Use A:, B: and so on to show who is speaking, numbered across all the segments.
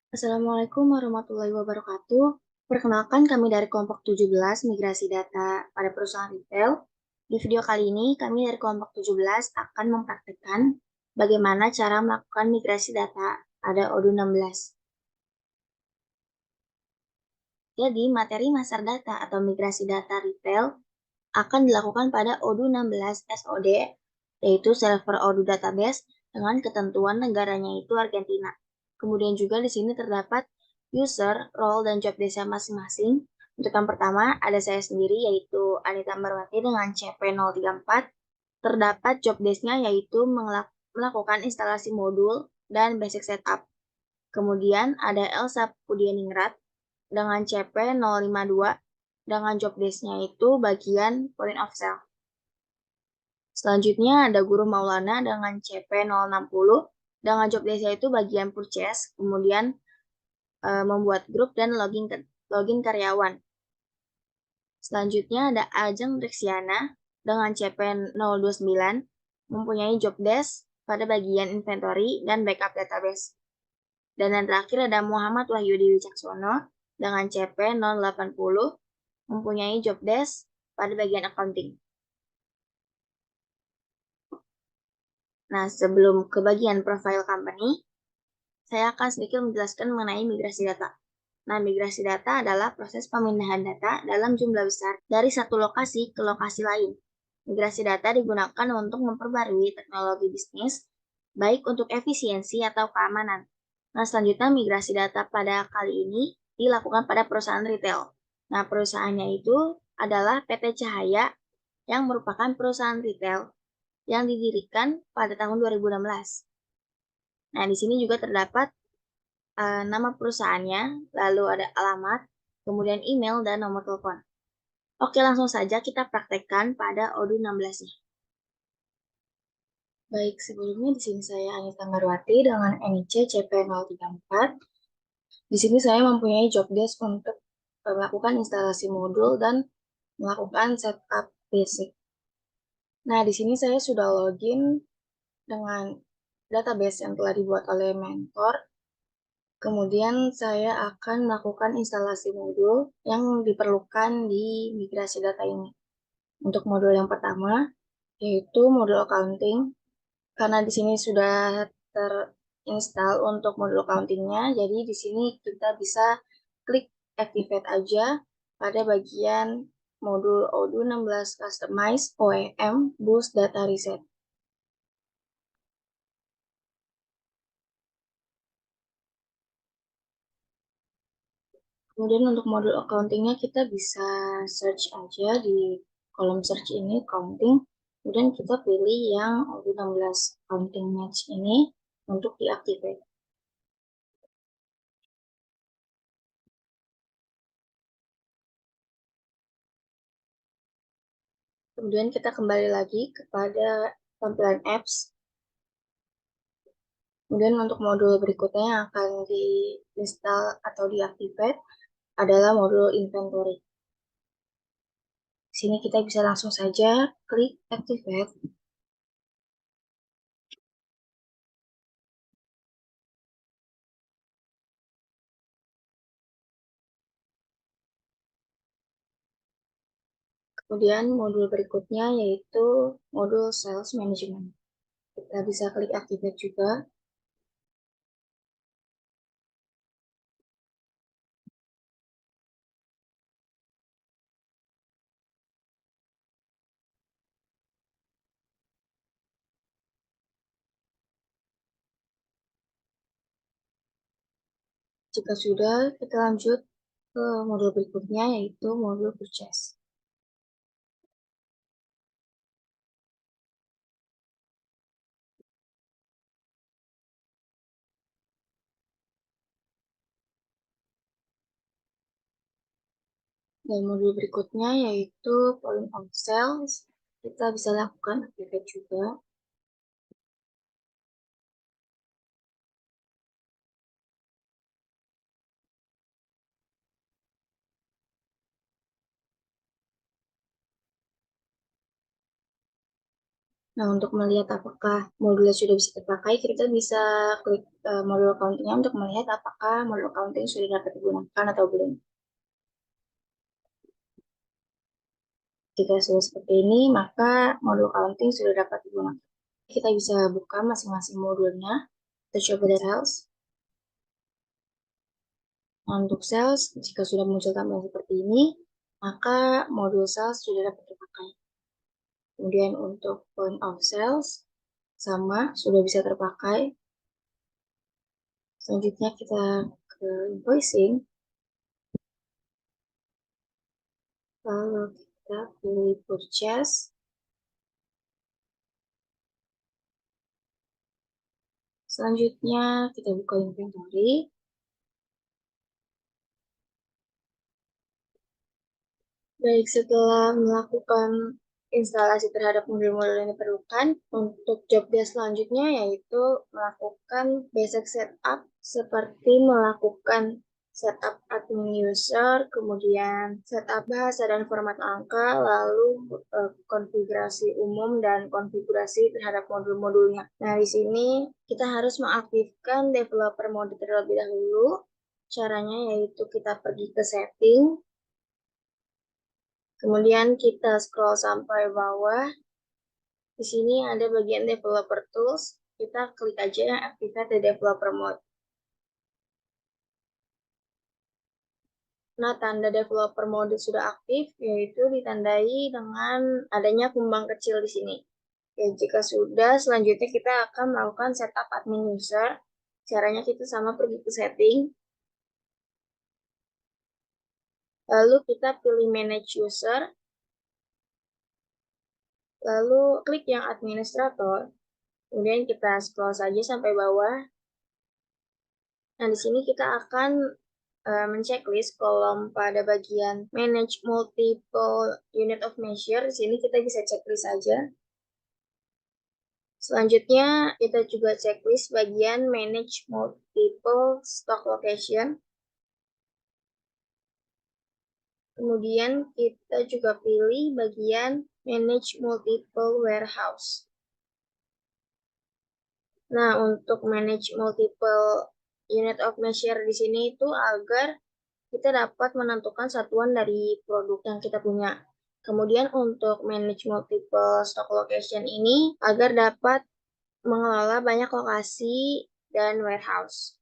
A: Assalamualaikum warahmatullahi wabarakatuh. Perkenalkan kami dari kelompok 17 Migrasi Data pada perusahaan retail. Di video kali ini kami dari kelompok 17 akan mempraktikkan bagaimana cara melakukan migrasi data pada Odoo 16. Jadi, materi master data atau migrasi data retail akan dilakukan pada Odoo 16 SOD, yaitu Server Odoo Database dengan ketentuan negaranya itu Argentina. Kemudian juga di sini terdapat user, role, dan job desk masing-masing. Untuk yang pertama, ada saya sendiri yaitu Anita Marwati dengan CP034. Terdapat job desk-nya yaitu melakukan instalasi modul dan basic setup. Kemudian ada Elsa Pudianingrat dengan CP052 dengan job desk-nya itu bagian point of sale. Selanjutnya ada Guru Maulana dengan CP060 dengan job desk-nya itu bagian purchase, kemudian membuat grup dan login karyawan. Selanjutnya ada Ajeng Reksiana dengan CP029 mempunyai job desk pada bagian inventory dan backup database. Dan yang terakhir ada Muhammad Wahyudi Wicaksono dengan CP080 mempunyai job desk pada bagian accounting. Nah, sebelum ke bagian profile company, saya akan sedikit menjelaskan mengenai migrasi data. Nah, migrasi data adalah proses pemindahan data dalam jumlah besar dari satu lokasi ke lokasi lain. Migrasi data digunakan untuk memperbarui teknologi bisnis, baik untuk efisiensi atau keamanan. Nah, selanjutnya migrasi data pada kali ini dilakukan pada perusahaan retail. Nah, perusahaannya itu adalah PT Cahaya yang merupakan perusahaan retail yang didirikan pada tahun 2016. Nah, di sini juga terdapat nama perusahaannya, lalu ada alamat, kemudian email, dan nomor telepon. Oke, langsung saja kita praktekkan pada Odoo 16-nya. Baik, sebelumnya di sini saya Anita Marwati dengan NIC CP034. Di sini saya mempunyai job desk untuk melakukan instalasi modul dan melakukan setup basic. Nah, di sini saya sudah login dengan database yang telah dibuat oleh mentor. Kemudian saya akan melakukan instalasi modul yang diperlukan di migrasi data ini. Untuk modul yang pertama, yaitu modul accounting. Karena di sini sudah terinstall untuk modul accountingnya, jadi di sini kita bisa klik activate aja pada bagian modul Odoo 16 Customize OEM Boost Data Reset. Kemudian untuk modul accountingnya kita bisa search aja di kolom search ini, accounting. Kemudian kita pilih yang Odoo 16 accounting match ini untuk diaktifkan. Kemudian kita kembali lagi kepada tampilan apps. Kemudian untuk modul berikutnya yang akan diinstal atau diaktifkan adalah modul inventory. Di sini kita bisa langsung saja klik activate. Kemudian modul berikutnya yaitu modul sales management. Kita bisa klik activate juga. Jika sudah, kita lanjut ke modul berikutnya yaitu modul purchase. Dan modul berikutnya yaitu point of sales. Kita bisa lakukan activate juga. Nah, untuk melihat apakah modulnya sudah bisa terpakai, kita bisa klik modul accounting-nya untuk melihat apakah modul accounting sudah dapat digunakan atau belum. Jika sudah seperti ini, maka modul accounting sudah dapat digunakan. Kita bisa buka masing-masing modulnya. Kita coba dari sales. Nah, untuk sales, jika sudah muncul tampilan seperti ini, maka modul sales sudah dapat terpakai. Kemudian untuk point of sales, sama, sudah bisa terpakai. Selanjutnya kita ke invoicing. Lalu kita pilih purchase. Selanjutnya kita buka inventory. Baik, setelah melakukan instalasi terhadap modul-modul yang diperlukan, untuk job desk selanjutnya yaitu melakukan basic setup seperti melakukan setup admin user, kemudian setup bahasa dan format angka, lalu konfigurasi umum dan konfigurasi terhadap modul-modulnya. Nah, di sini kita harus mengaktifkan developer mode terlebih dahulu. Caranya yaitu kita pergi ke setting, kemudian kita scroll sampai bawah. Di sini ada bagian developer tools. Kita klik aja yang activate the developer mode. Nah, tanda developer mode sudah aktif, yaitu ditandai dengan adanya kumbang kecil di sini. Oke, jika sudah, selanjutnya kita akan melakukan setup admin user. Caranya kita sama pergi ke setting. Lalu kita pilih manage user. Lalu klik yang administrator. Kemudian kita scroll saja sampai bawah. Nah, di sini kita akan menceklis kolom pada bagian manage multiple unit of measure. Di sini kita bisa checklist saja. Selanjutnya kita juga checklist bagian manage multiple stock location. Kemudian kita juga pilih bagian manage multiple warehouse. Nah, untuk manage multiple unit of measure di sini itu agar kita dapat menentukan satuan dari produk yang kita punya. Kemudian untuk manage multiple stock location ini agar dapat mengelola banyak lokasi dan warehouse.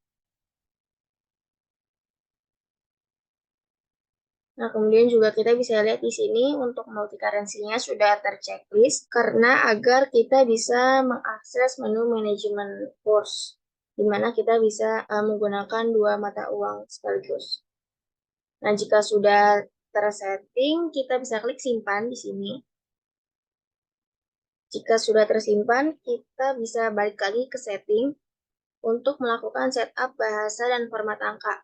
A: Nah, kemudian juga kita bisa lihat di sini untuk multi currency-nya sudah terchecklist karena agar kita bisa mengakses menu manajemen course, di mana kita bisa menggunakan dua mata uang sekaligus. Nah, jika sudah tersetting, kita bisa klik simpan di sini. Jika sudah tersimpan, kita bisa balik lagi ke setting untuk melakukan setup bahasa dan format angka.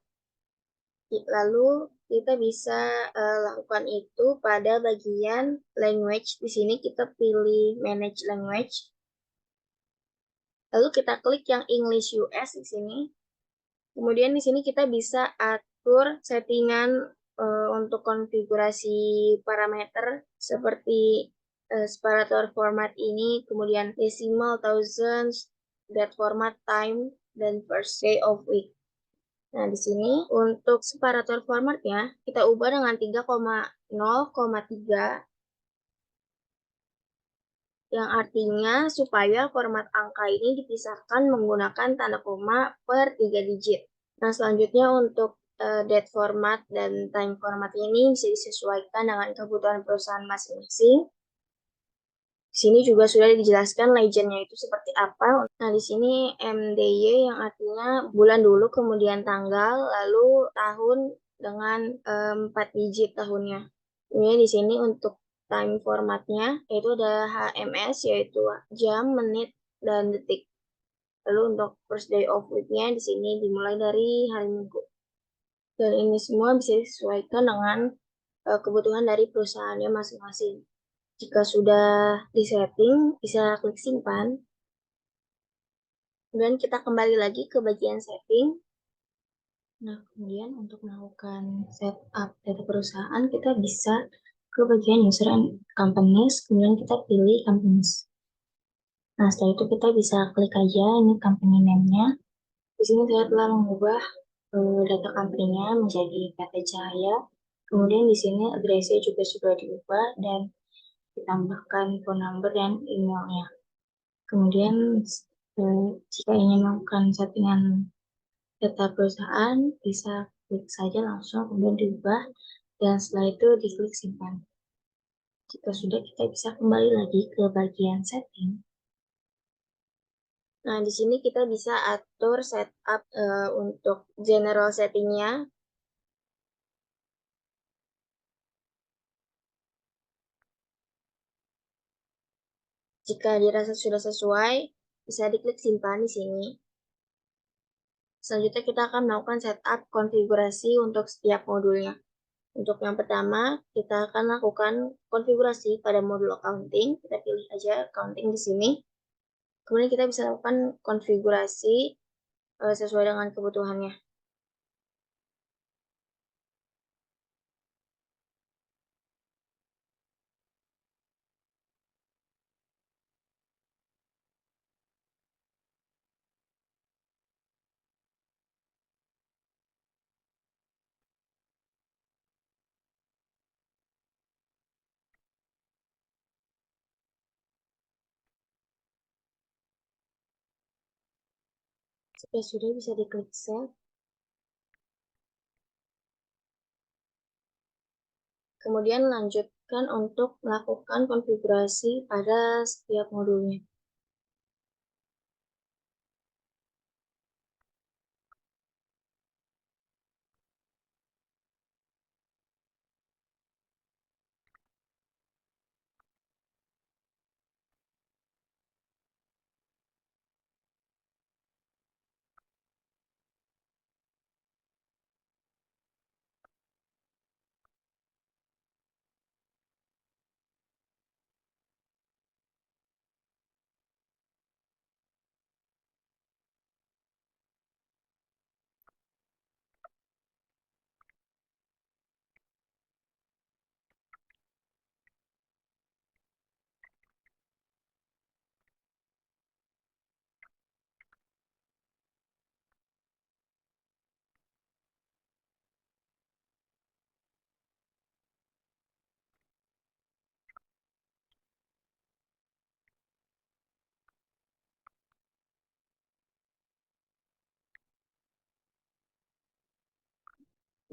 A: Lalu kita bisa lakukan itu pada bagian language. Di sini kita pilih manage language. Lalu kita klik yang English US di sini. Kemudian di sini kita bisa atur settingan untuk konfigurasi parameter seperti separator format ini, kemudian decimal, thousands, date format, time, dan first day of week. Nah, di sini untuk separator formatnya kita ubah dengan 3,0,3 yang artinya supaya format angka ini dipisahkan menggunakan tanda koma per 3 digit. Nah, selanjutnya untuk date format dan time format ini bisa disesuaikan dengan kebutuhan perusahaan masing-masing. Di sini juga sudah dijelaskan legendnya itu seperti apa. Nah, di sini MDY yang artinya bulan dulu, kemudian tanggal, lalu tahun dengan 4 digit tahunnya. Kemudian di sini untuk time formatnya yaitu ada HMS, yaitu jam, menit, dan detik. Lalu untuk first day of week-nya di sini dimulai dari hari Minggu. Dan ini semua bisa disesuaikan dengan kebutuhan dari perusahaannya masing-masing. Jika sudah disetting, bisa klik simpan. Kemudian kita kembali lagi ke bagian setting. Nah, kemudian untuk melakukan setup data perusahaan, kita bisa ke bagian user and companies, kemudian kita pilih companies. Nah, setelah itu kita bisa klik aja ini company name-nya. Di sini saya telah mengubah data company-nya menjadi PT Cahaya. Kemudian di sini address-nya juga sudah diubah dan ditambahkan phone number dan emailnya. Kemudian jika ingin melakukan settingan data perusahaan, bisa klik saja langsung, kemudian diubah, dan setelah itu diklik simpan. Jika sudah, kita bisa kembali lagi ke bagian setting. Nah, di sini kita bisa atur setup untuk general settingnya. Jika dirasa sudah sesuai, bisa diklik simpan di sini. Selanjutnya kita akan melakukan setup konfigurasi untuk setiap modulnya. Untuk yang pertama, kita akan lakukan konfigurasi pada modul accounting. Kita pilih aja accounting di sini. Kemudian kita bisa lakukan konfigurasi sesuai dengan kebutuhannya. Jika sudah, bisa diklik save. Kemudian lanjutkan untuk melakukan konfigurasi pada setiap modulnya.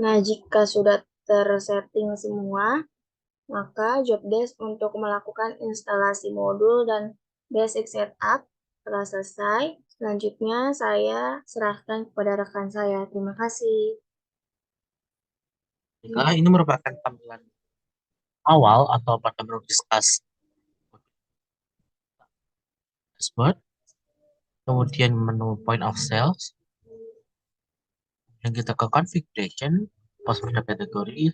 A: Nah, jika sudah tersetting semua, maka job desk untuk melakukan instalasi modul dan basic setup telah selesai. Selanjutnya saya serahkan kepada rekan saya. Terima kasih.
B: Nah, ini merupakan tampilan awal atau pada baru discuss dashboard, kemudian menu point of sales, yang kita ke configuration, password category,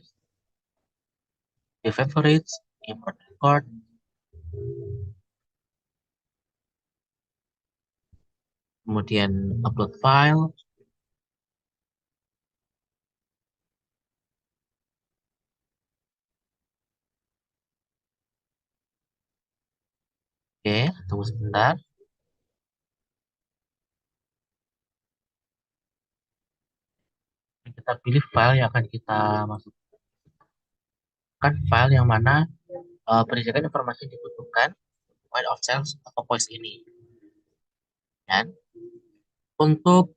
B: favorites, import record, kemudian upload file, oke, tunggu sebentar. Kita pilih file yang akan kita masukkan, file yang mana berisikan informasi yang dibutuhkan point of sales atau POS ini. Dan untuk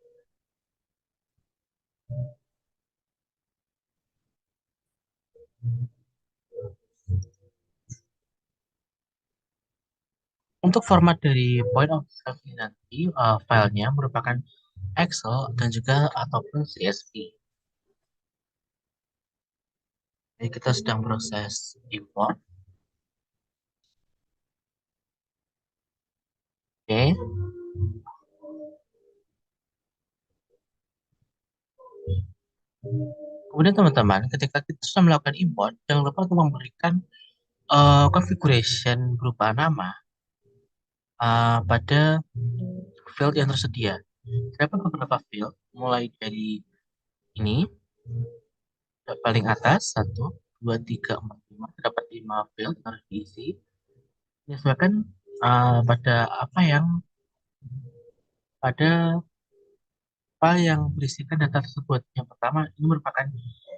B: format dari point of sales ini nanti filenya merupakan Excel dan juga ataupun CSV. Jadi kita sedang proses import. Oke. Kemudian teman-teman, ketika kita sudah melakukan import, jangan lupa untuk memberikan configuration berupa nama pada field yang tersedia. Terdapat beberapa field, mulai dari ini, paling atas, 1, 2, 3, 4, 5, terdapat 5 field harus diisi. Menyesuaikan pada pada apa yang berisikan data tersebut. Yang pertama, ini merupakan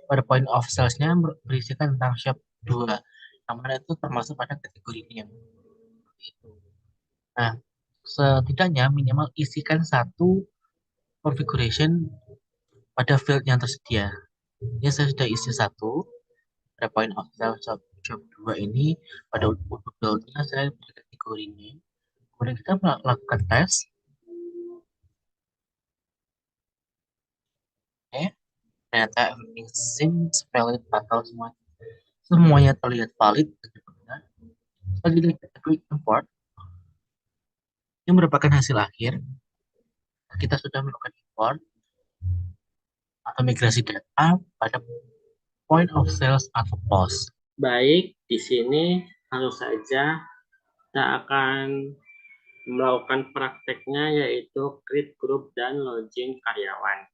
B: pada point of sales-nya berisikan tentang shop 2, yang mana itu termasuk pada kategori name. Itu. Nah, setidaknya minimal isikan satu configuration pada field yang tersedia. Ini saya sudah isi satu, pada point of sale shop 2 ini, pada untuk field-nya saya beri kategori name. Kemudian kita melakukan tes. Oke, ternyata everything seems valid atau semuanya terlihat valid. Selanjutnya kita klik import. Ini merupakan hasil akhir. Kita sudah melakukan import atau migrasi data pada point of sales atau POS.
C: Baik, di sini langsung saja kita akan melakukan prakteknya, yaitu create group dan login karyawan.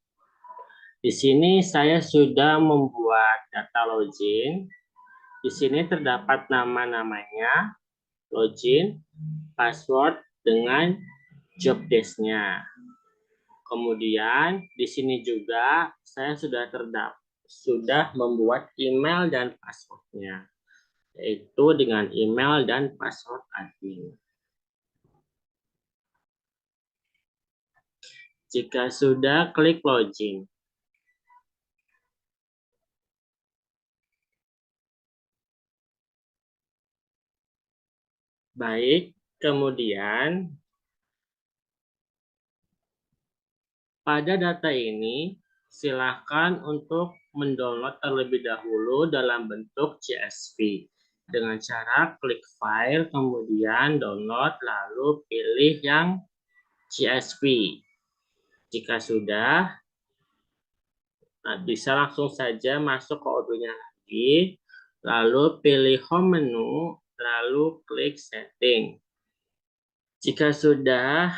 C: Di sini saya sudah membuat data login. Di sini terdapat nama-namanya, login, password dengan job desk-nya. Kemudian di sini juga saya sudah membuat email dan passwordnya, yaitu dengan email dan password admin. Jika sudah, klik login. Baik, kemudian pada data ini silakan untuk mendownload terlebih dahulu dalam bentuk CSV dengan cara klik file, kemudian download, lalu pilih yang CSV. Jika sudah, nah bisa langsung saja masuk ke Odoo-nya lagi, lalu pilih home menu, lalu klik setting. Jika sudah,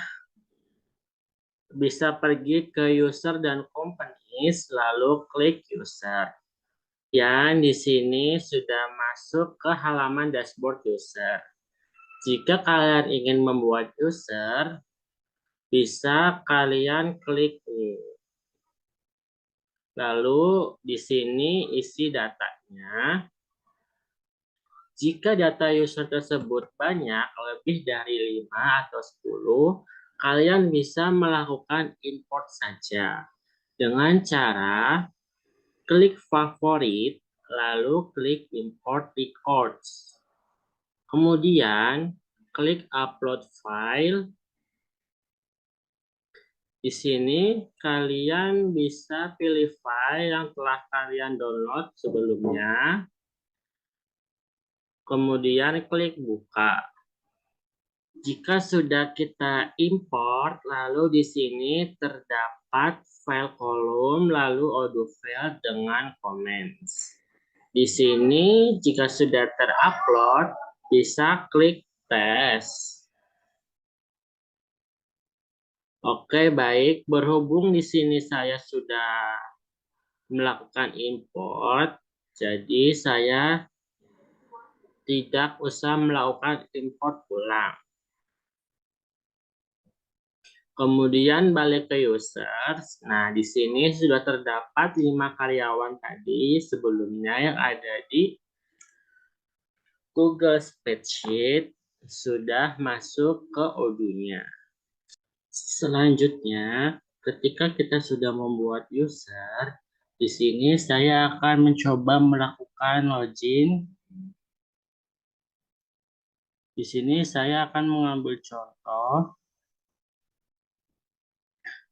C: bisa pergi ke user dan companies, lalu klik user. Dan di sini sudah masuk ke halaman dashboard user. Jika kalian ingin membuat user, bisa kalian klik ini. Lalu di sini isi datanya. Jika data user tersebut banyak, lebih dari 5 atau 10, kalian bisa melakukan import saja dengan cara klik favorit, lalu klik import records. Kemudian klik upload file. Di sini kalian bisa pilih file yang telah kalian download sebelumnya. Kemudian klik buka. Jika sudah kita import, lalu di sini terdapat file kolom, lalu Odoo file dengan comments. Di sini jika sudah terupload, bisa klik tes. Oke, baik. Berhubung di sini saya sudah melakukan import, jadi saya tidak usah melakukan import ulang. Kemudian balik ke users. Nah, di sini sudah terdapat 5 karyawan tadi sebelumnya yang ada di Google Spreadsheet sudah masuk ke Odoo-nya. Selanjutnya, ketika kita sudah membuat user, di sini saya akan mencoba melakukan login. Di sini saya akan mengambil contoh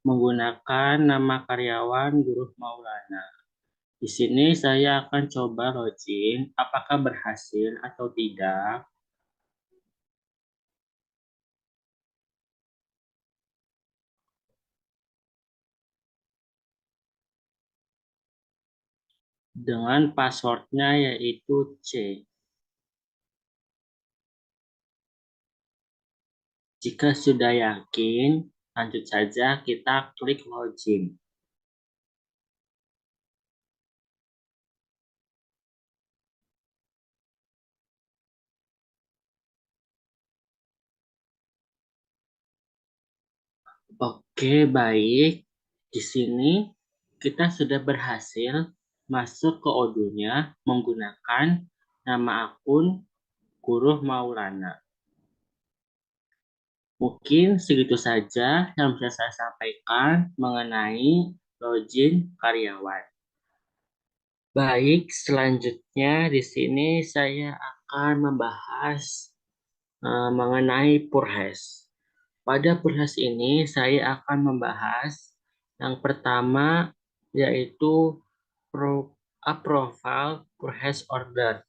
C: menggunakan nama karyawan Guru Maulana. Di sini saya akan coba login, apakah berhasil atau tidak. Dengan passwordnya yaitu C. Jika sudah yakin, lanjut saja kita klik login. Oke, baik. Di sini kita sudah berhasil masuk ke Odoo-nya menggunakan nama akun Guru Maulana. Mungkin segitu saja yang bisa saya sampaikan mengenai login karyawan. Baik, selanjutnya di sini saya akan membahas mengenai Purhes. Pada Purhes ini saya akan membahas yang pertama yaitu approval Purhes order.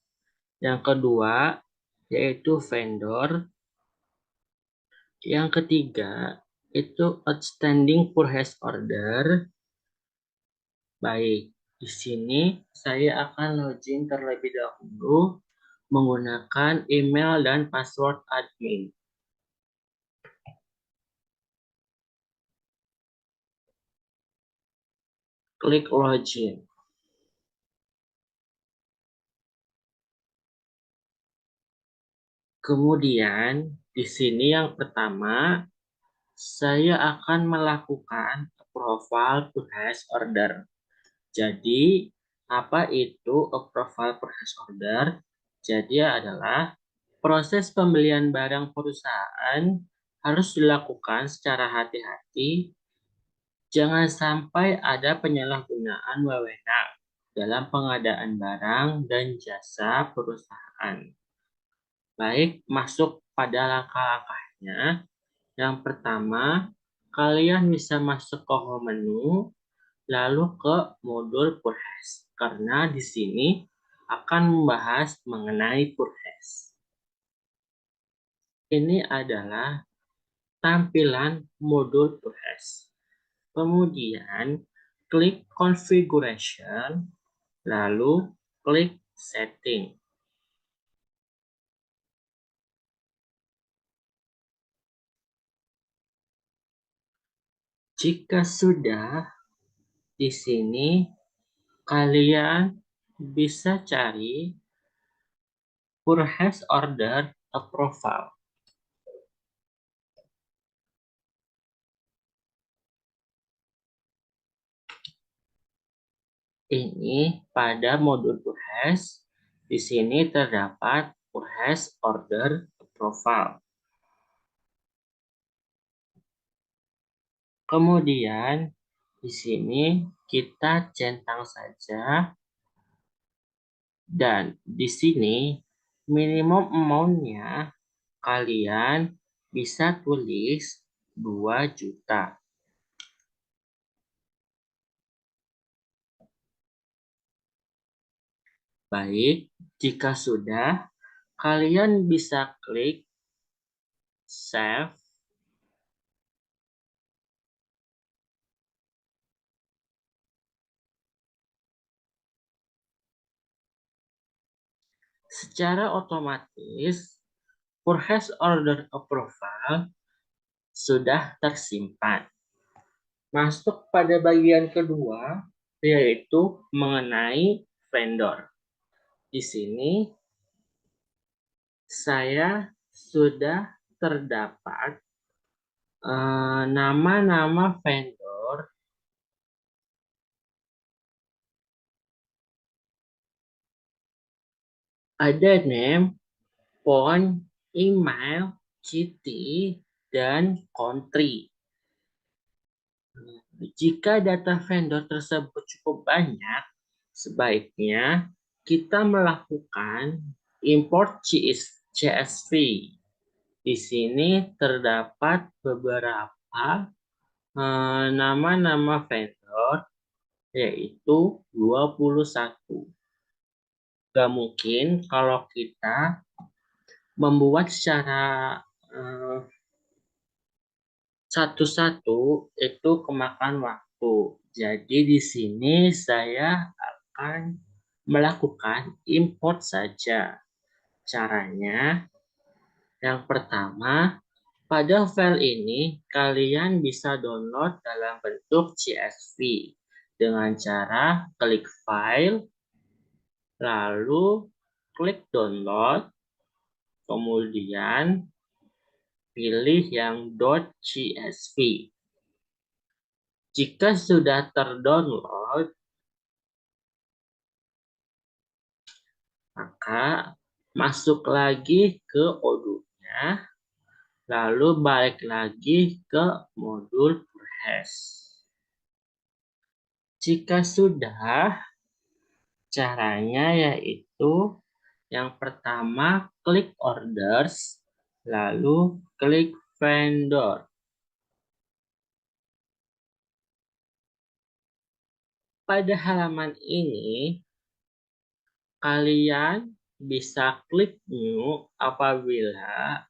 C: Yang kedua yaitu vendor. Yang ketiga itu outstanding Purhes order. Baik, di sini saya akan login terlebih dahulu menggunakan email dan password admin. Klik login. Kemudian di sini yang pertama saya akan melakukan approval Purhes order. Jadi apa itu approval Purhes order? Jadi adalah proses pembelian barang perusahaan harus dilakukan secara hati-hati. Jangan sampai ada penyalahgunaan wewenang dalam pengadaan barang dan jasa perusahaan. Baik, masuk pada langkah-langkahnya. Yang pertama, kalian bisa masuk ke home menu, lalu ke modul Purhes. Karena di sini akan membahas mengenai Purhes. Ini adalah tampilan modul Purhes. Kemudian, klik Configuration, lalu klik Setting. Jika sudah, di sini kalian bisa cari Purhes Order Approval. Ini pada modul Purhes, di sini terdapat Purhes Order Approval. Kemudian di sini kita centang saja dan di sini minimum amount-nya kalian bisa tulis 2 juta. Baik, jika sudah, kalian bisa klik Save. Secara otomatis, Purhes Order Approval sudah tersimpan. Masuk pada bagian kedua, yaitu mengenai vendor. Di sini saya sudah terdapat nama-nama vendor ada name, phone, email, city, dan country. Jika data vendor tersebut cukup banyak, sebaiknya kita melakukan import CSV. Di sini terdapat beberapa nama-nama vendor, yaitu 21. Gak mungkin kalau kita membuat secara satu-satu itu kemakan waktu. Jadi di sini saya akan melakukan import saja. Caranya yang pertama, pada file ini kalian bisa download dalam bentuk CSV dengan cara klik file, lalu klik download, kemudian pilih yang .csv. Jika sudah terdownload, maka masuk lagi ke Odoo-nya, lalu balik lagi ke modul Purhes. Jika sudah, caranya yaitu yang pertama klik orders, lalu klik vendor. Pada halaman ini, kalian bisa klik new apabila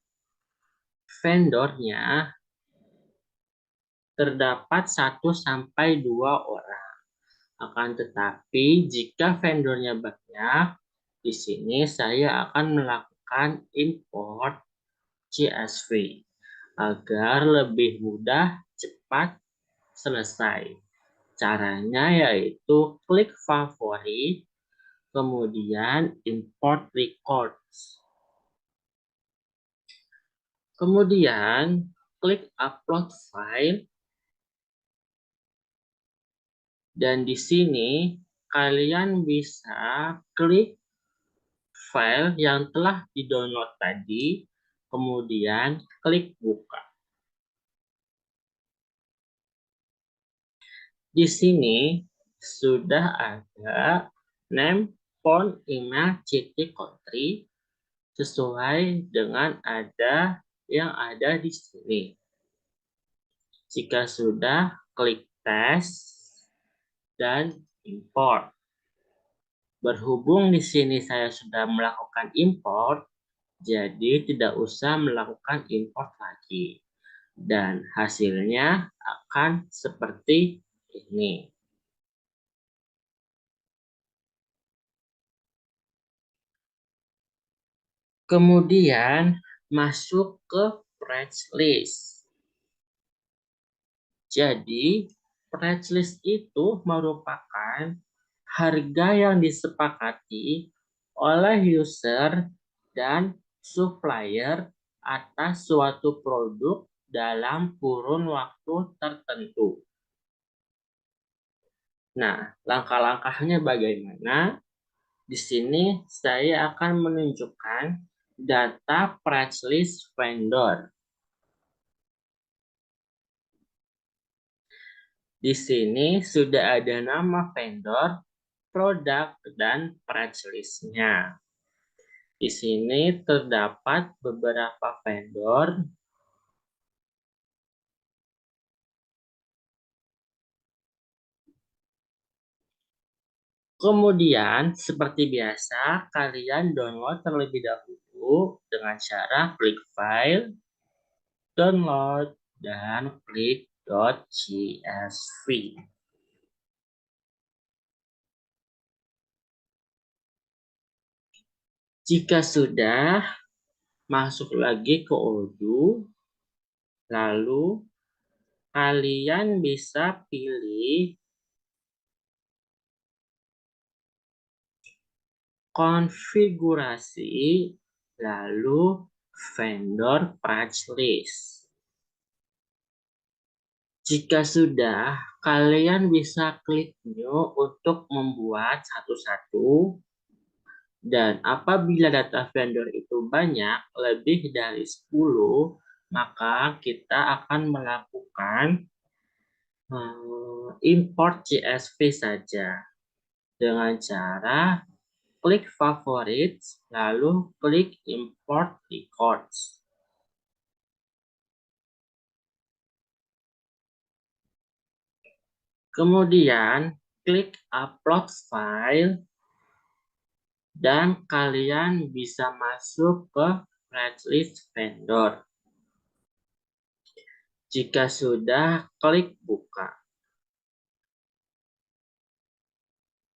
C: vendornya terdapat 1-2 orang. Akan tetapi jika vendornya banyak, di sini saya akan melakukan import CSV agar lebih mudah, cepat selesai. Caranya yaitu klik favorit, kemudian import records. Kemudian klik upload file. Dan di sini kalian bisa klik file yang telah di-download tadi, kemudian klik buka. Di sini sudah ada name, phone, email, country sesuai dengan yang ada di sini. Jika sudah, klik tes dan import. Berhubung di sini saya sudah melakukan import, jadi tidak usah melakukan import lagi. Dan hasilnya akan seperti ini. Kemudian masuk ke price list. Jadi price list itu merupakan harga yang disepakati oleh user dan supplier atas suatu produk dalam kurun waktu tertentu. Nah, langkah-langkahnya bagaimana? Di sini saya akan menunjukkan data price list vendor. Di sini sudah ada nama vendor, produk, dan price list-nya. Di sini terdapat beberapa vendor. Kemudian, seperti biasa, kalian download terlebih dahulu dengan cara klik file, download, dan klik .csv. Jika sudah, masuk lagi ke Odoo, lalu kalian bisa pilih konfigurasi, lalu vendor price list. Jika sudah, kalian bisa klik new untuk membuat satu-satu. Dan apabila data vendor itu banyak, lebih dari 10, maka kita akan melakukan import CSV saja. Dengan cara klik favorit, lalu klik import records. Kemudian klik upload file. Dan kalian bisa masuk ke price list vendor. Jika sudah, klik buka.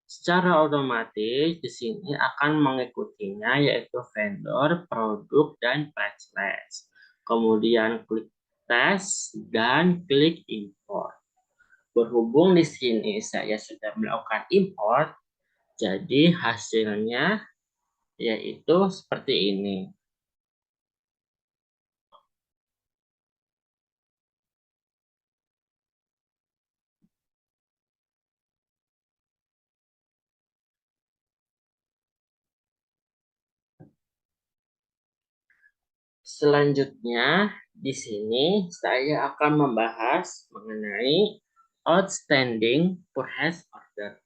C: Secara otomatis di sini akan mengikutinya yaitu vendor, produk, dan price list. Kemudian klik tes dan klik import. Berhubung di sini saya sudah melakukan import, jadi hasilnya yaitu seperti ini. Selanjutnya, di sini saya akan membahas mengenai outstanding purchase order.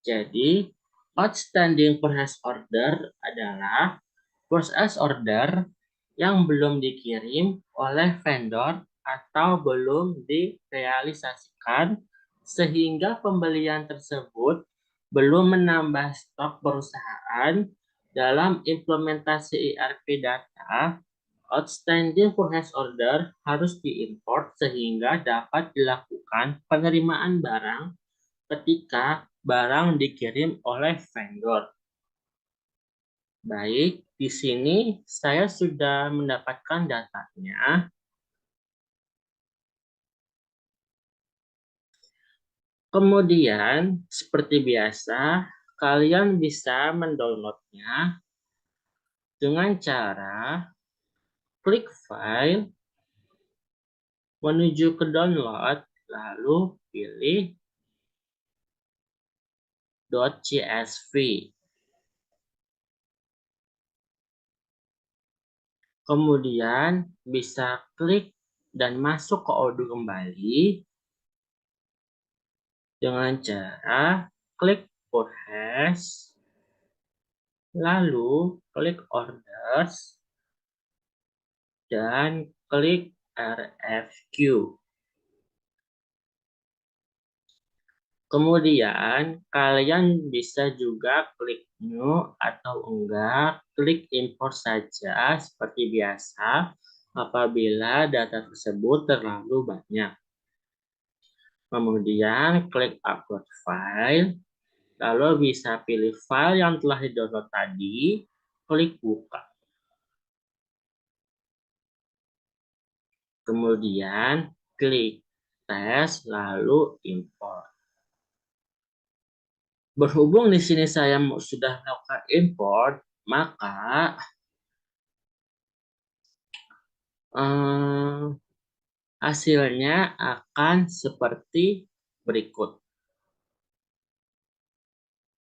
C: Jadi, outstanding purchase order adalah purchase order yang belum dikirim oleh vendor atau belum direalisasikan sehingga pembelian tersebut belum menambah stok perusahaan dalam implementasi ERP data. Outstanding purchase order harus diimport sehingga dapat dilakukan penerimaan barang ketika barang dikirim oleh vendor. Baik, di sini saya sudah mendapatkan datanya. Kemudian, seperti biasa, kalian bisa mendownloadnya dengan cara klik file, menuju ke download, lalu pilih .csv. Kemudian bisa klik dan masuk ke Odoo kembali dengan cara klik purchase, lalu klik orders, dan klik RFQ. Kemudian kalian bisa juga klik new atau enggak, klik import saja seperti biasa apabila data tersebut terlalu banyak. Kemudian klik upload file, lalu bisa pilih file yang telah di-download tadi, klik buka. Kemudian klik tes, lalu import. Berhubung di sini saya sudah melakukan import, maka hasilnya akan seperti berikut.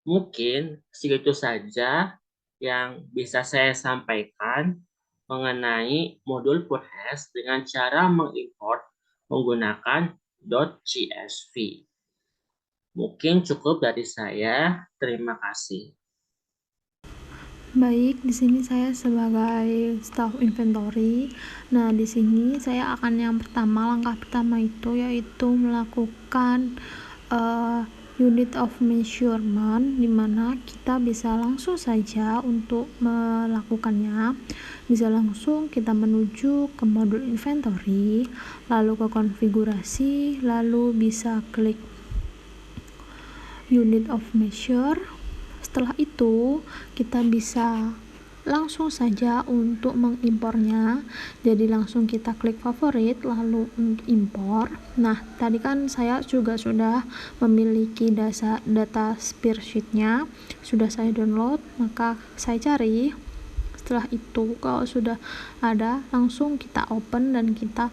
C: Mungkin segitu saja yang bisa saya sampaikan mengenai modul purchase dengan cara mengimport menggunakan .csv. Mungkin cukup dari saya. Terima kasih.
D: Baik, di sini saya sebagai staff inventory. Nah, di sini saya akan langkah pertama itu yaitu melakukan unit of measurement, di mana kita bisa langsung saja untuk melakukannya. Bisa langsung kita menuju ke modul inventory, lalu ke konfigurasi, lalu bisa klik unit of measure. Setelah itu kita bisa langsung saja untuk mengimpornya. Jadi langsung kita klik favorit lalu impor. Nah, tadi kan saya juga sudah memiliki data spreadsheet-nya, sudah saya download, maka saya cari. Setelah itu kalau sudah ada, langsung kita open dan kita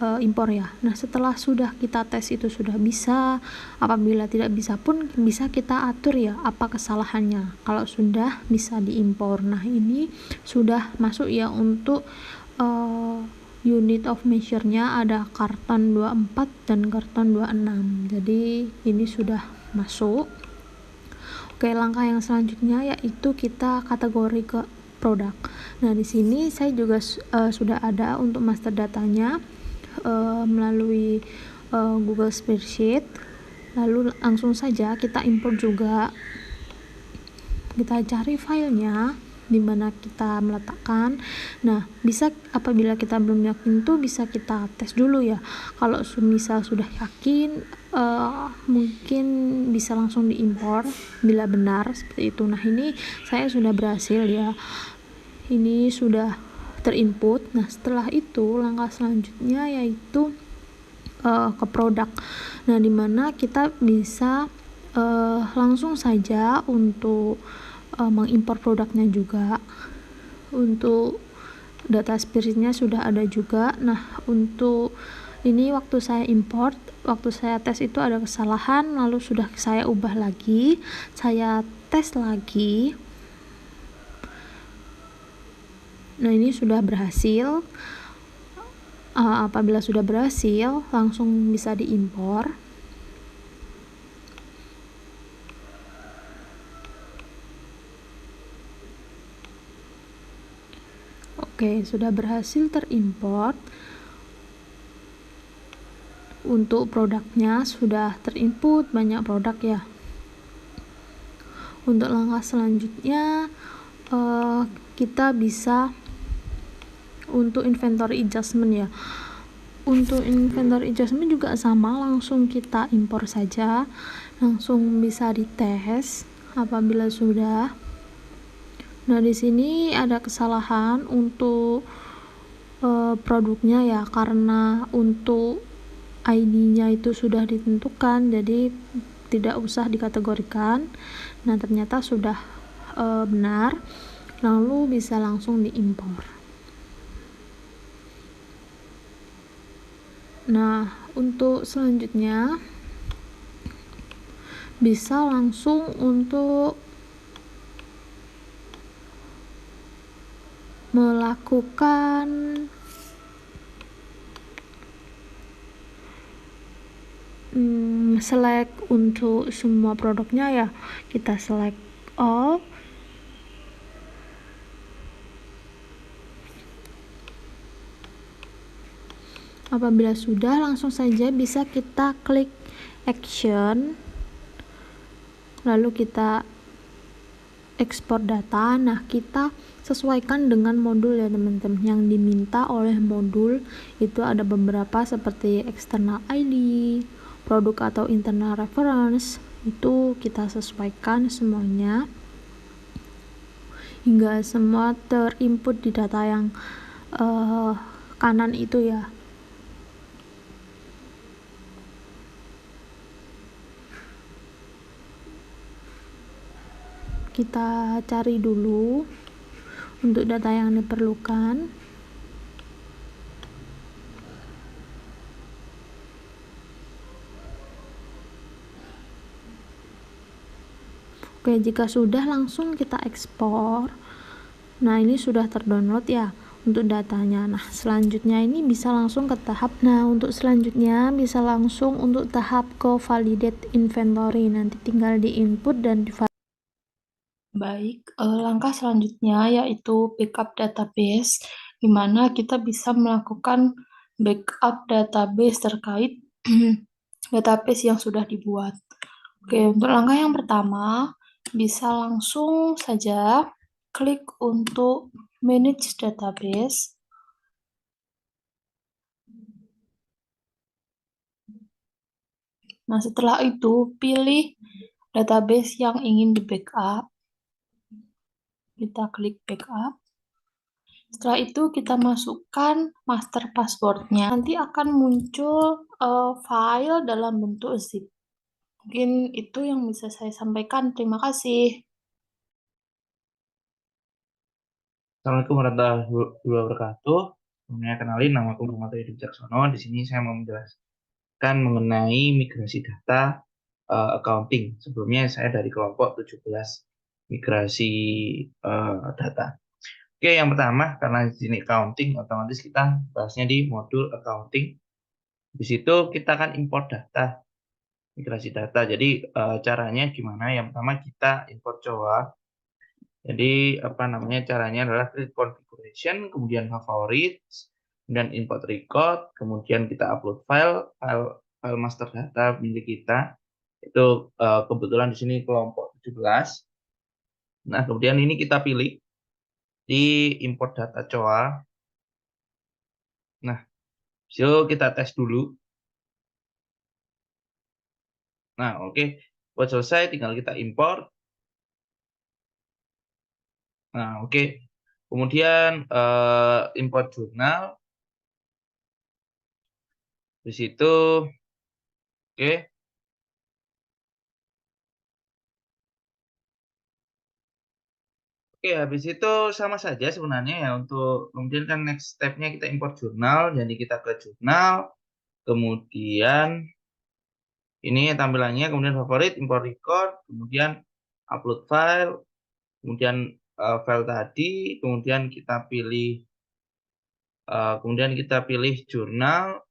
D: impor ya. Nah, setelah sudah kita tes itu sudah bisa, apabila tidak bisa pun bisa kita atur ya apa kesalahannya. Kalau sudah bisa diimpor. Nah, ini sudah masuk ya untuk unit of measure-nya, ada karton 24 dan karton 26. Jadi ini sudah masuk. Oke, langkah yang selanjutnya yaitu kita kategori ke produk. Nah, di sini saya juga sudah ada untuk master datanya melalui Google Spreadsheet. Lalu langsung saja kita import juga. Kita cari filenya di mana kita meletakkan. Nah, bisa apabila kita belum yakin tuh bisa kita tes dulu ya. Kalau misal sudah yakin, mungkin bisa langsung diimpor bila benar seperti itu. Nah, ini saya sudah berhasil ya. Ini sudah terinput. Nah, setelah itu langkah selanjutnya yaitu ke produk. Nah, dimana kita bisa langsung saja untuk mengimpor produknya juga. Untuk data spreadsheet-nya sudah ada juga. Nah, untuk ini waktu saya import, waktu saya tes itu ada kesalahan, lalu sudah saya ubah lagi, saya tes lagi. Nah, ini sudah berhasil. Apabila sudah berhasil, langsung bisa diimpor. Oke, sudah berhasil terimport. Untuk produknya sudah terinput banyak produk ya. Untuk langkah selanjutnya kita bisa untuk inventory adjustment ya. Untuk inventory adjustment juga sama, langsung kita impor saja, langsung bisa dites apabila sudah. Nah, di sini ada kesalahan untuk produknya ya, karena untuk ID-nya itu sudah ditentukan, jadi tidak usah dikategorikan. Nah, ternyata sudah benar, lalu bisa langsung diimpor. Nah, untuk selanjutnya bisa langsung untuk melakukan select untuk semua produknya ya. Kita select all. Apabila sudah, langsung saja bisa kita klik action, lalu kita ekspor data. Nah, kita sesuaikan dengan modul ya teman-teman. Yang diminta oleh modul itu ada beberapa seperti external ID, produk atau internal reference, itu kita sesuaikan semuanya hingga semua terinput di data yang kanan itu ya. Kita cari dulu untuk data yang diperlukan. Oke, jika sudah, langsung kita ekspor. Nah, ini sudah terdownload ya untuk datanya. Nah, selanjutnya ini bisa langsung ke tahap. Nah, untuk selanjutnya bisa langsung untuk tahap ke validate inventory. Nanti tinggal di input dan di Baik, langkah selanjutnya yaitu backup database, di mana kita bisa melakukan backup database terkait database yang sudah dibuat. Oke, untuk langkah yang pertama, bisa langsung saja klik untuk manage database. Nah, setelah itu pilih database yang ingin di backup. Kita klik backup. Setelah itu kita masukkan master passwordnya. Nanti akan muncul file dalam bentuk zip. Mungkin itu yang bisa saya sampaikan. Terima kasih.
E: Assalamualaikum warahmatullahi wabarakatuh. Sebelumnya kenalin, nama aku Muhammad Edi Wicaksono. Di sini saya mau menjelaskan mengenai migrasi data accounting. Sebelumnya saya dari kelompok 17 migrasi data. Oke, yang pertama karena di sini accounting, otomatis kita bahasnya di modul accounting. Di situ kita akan import data, migrasi data. Jadi caranya gimana? Yang pertama kita import Jawa. Jadi caranya adalah create configuration, kemudian favorites, dan import record, kemudian kita upload file master data milik kita. Itu kebetulan di sini kelompok 17. Nah, kemudian ini kita pilih di import data COA. Nah, so kita tes dulu. Nah, oke. Buat selesai tinggal kita import. Nah, oke. Kemudian import jurnal. Di situ, oke. Oke, habis itu sama saja sebenarnya ya untuk kemudian kan next step-nya kita import jurnal. Jadi kita ke jurnal, kemudian ini tampilannya, kemudian favorit, import record, kemudian upload file, kemudian file tadi, kemudian kita pilih jurnal,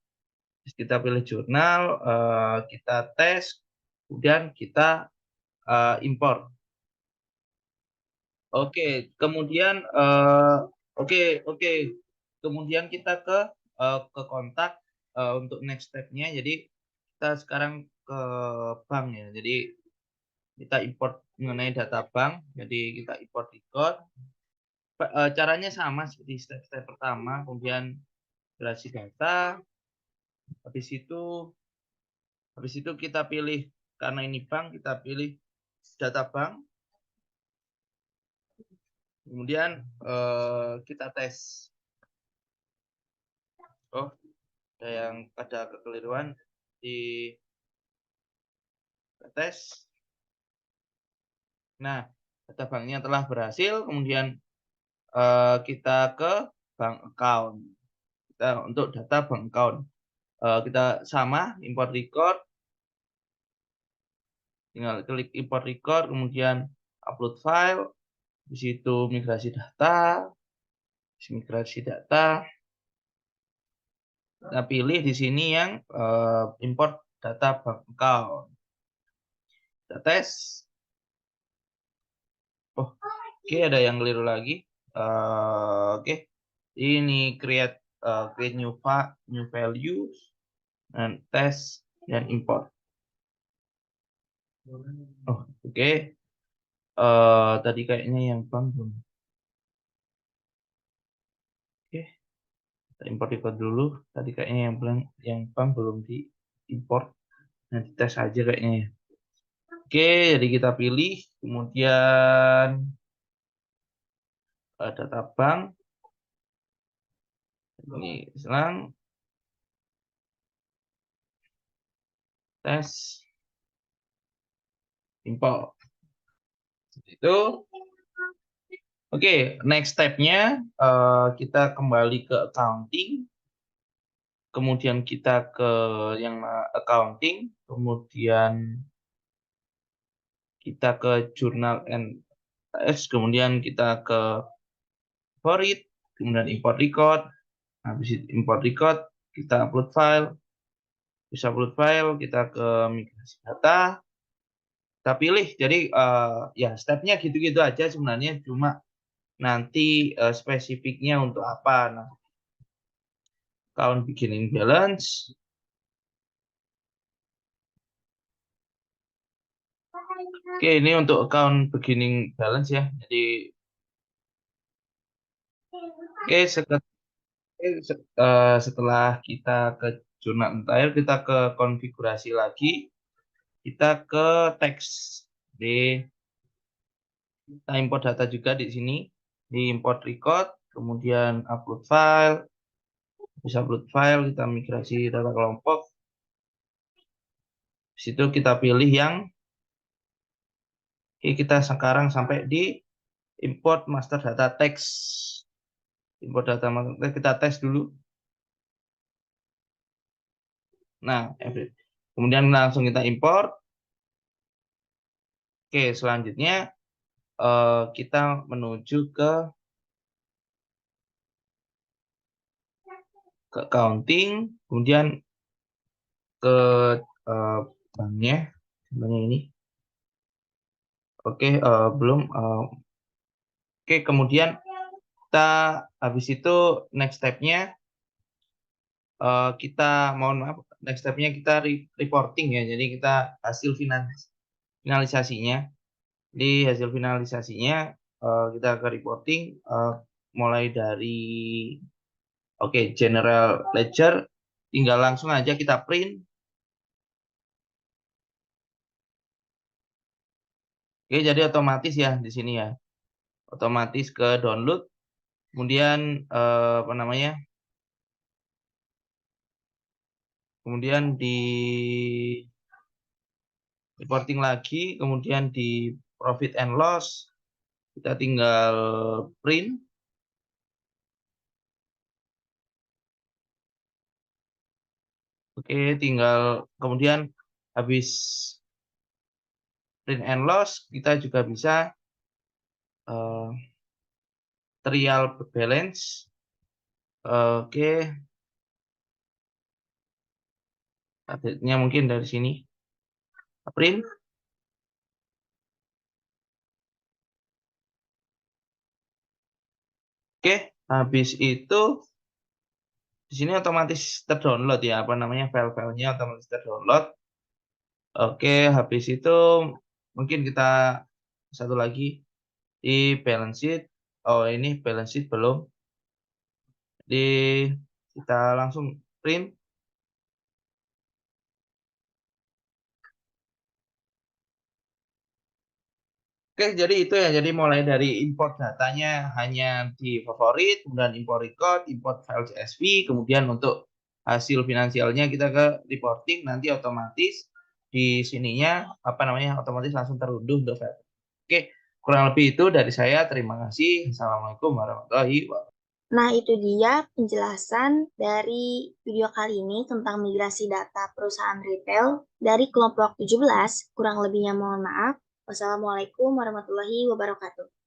E: kita tes, kemudian kita import. Oke, kemudian kemudian kita ke kontak untuk next step-nya. Jadi kita sekarang ke bank ya. Jadi kita import mengenai data bank. Jadi kita import record. Caranya sama seperti step-step pertama. Kemudian migrasi data. Habis itu kita pilih, karena ini bank, kita pilih data bank. Kemudian kita tes. Oh, ada kekeliruan di tes. Nah, data banknya telah berhasil. Kemudian kita ke bank account. Untuk data bank account, kita sama import record. Tinggal klik import record, kemudian upload file. Di situ migrasi data. Kita pilih di sini yang import data bank account. Kita tes. Oh, oke, ada yang keliru lagi. Oke, ini create new values dan tes dan import. Oh, oke. Tadi kayaknya yang bank belum. Oke, kita import record dulu. Tadi kayaknya yang bank belum diimport. Nanti tes aja kayaknya. Oke, jadi kita pilih, kemudian data bank. Ini selang tes import. Itu. Oke, next step-nya kita kembali ke accounting. Kemudian kita ke yang accounting, kemudian kita ke jurnal NS, kemudian kita ke favorit, kemudian import record. Habis import record, kita upload file. Bisa upload file, kita ke migrasi data. Kita pilih. Jadi ya stepnya gitu-gitu aja sebenarnya, cuma nanti spesifiknya untuk apa. Nah, account beginning balance. Oke, ini untuk account beginning balance ya. Jadi setelah kita ke jurnal entire, kita ke konfigurasi lagi, kita ke teks. Jadi kita import data juga di sini, di import record, kemudian upload file. Bisa upload file, kita migrasi data kelompok. Di situ kita pilih yang kita sekarang sampai di import master data text. Import data master text, kita tes dulu. Nah, kemudian langsung kita import. Oke, selanjutnya kita menuju ke accounting, kemudian ke banknya ini. Oke, belum. Oke, kemudian kita habis itu next step-nya next step-nya kita reporting ya. Jadi kita hasil finalisasinya. Di hasil finalisasinya kita ke reporting mulai dari general ledger, tinggal langsung aja kita print. Oke, jadi otomatis ya di sini ya. Otomatis ke download. Kemudian kemudian di reporting lagi, kemudian di profit and loss kita tinggal print. Oke, tinggal kemudian habis print and loss kita juga bisa trial balance. Oke, update-nya mungkin dari sini. Print. Oke, habis itu di sini otomatis terdownload ya, apa namanya, file-filenya otomatis terdownload. Oke, habis itu mungkin kita satu lagi di balance sheet. Oh, ini balance sheet belum. Kita langsung print. Oke, jadi itu ya. Jadi mulai dari import datanya hanya di favorit, kemudian import record, import file CSV, kemudian untuk hasil finansialnya kita ke reporting, nanti otomatis di sininya apa namanya otomatis langsung terunduh untuk file. Oke, kurang lebih itu dari saya. Terima kasih. Assalamualaikum warahmatullahi wabarakatuh.
A: Nah, itu dia penjelasan dari video kali ini tentang migrasi data perusahaan retail dari kelompok 17. Kurang lebihnya mohon maaf. Wassalamualaikum warahmatullahi wabarakatuh.